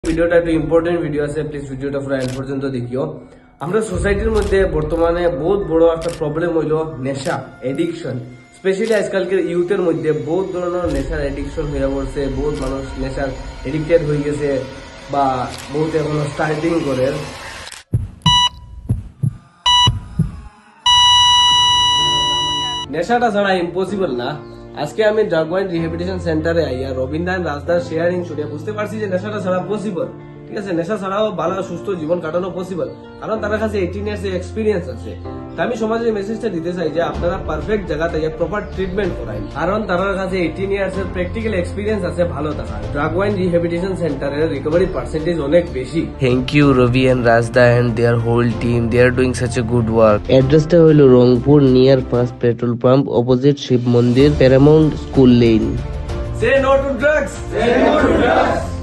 ভিডিওটা একটু important video আছে, প্লিজ ভিডিওটা পুরো এন্ড পর্যন্ত দেখিও। আমরা সোসাইটির মধ্যে বর্তমানে বহুত বড় একটা প্রবলেম হইল নেশা, এডিকশন। স্পেশালি আজকালকের ইউথের মধ্যে বহুত ধরনের নেশার এডিকশন হয়ে পড়ছে, বহুত মানুষ নেশার এডিক্টেড হয়ে গেছে বা বহুত এখনো স্টার্টিং করে। নেশাটা ছাড়া ইম্পসিবল না। আজকে আমি ড্রাগ পয়েন্ট রিহ্যাবিলিটেশন সেন্টারে আইয়া রবীন্দ্র রাজদার শেয়ারিং শুনে বুঝতে পারছি যে নেশাটা ছাড়া পসিবল। ঠিক আছে, নেশা ছাড়াও ভালো সুস্থ জীবন কাটানো পসিবল, কারণ তার কাছে 18 ইয়ার্স এক্সপিরিয়েন্স আছে। তা আমি সমাজে মেসেজটা দিতে চাই যে আপনারা পারফেক্ট জায়গাতে প্রপার ট্রিটমেন্ট করাই, কারণ তার কাছে 18 ইয়ার্স এর প্র্যাকটিক্যাল এক্সপিরিয়েন্স আছে ভালো থাকার। ড্রাগ পয়েন্ট রিহ্যাবিলিটেশন সেন্টারের রিকভারি পার্সেন্টেজ অনেক বেশি। Thank you Ravi and Rajda and their whole team. They are doing such a good work. Address টা হলো Rangpur near first petrol pump opposite Shiv Mandir Paramount school lane. Say no to drugs. Say no to drugs.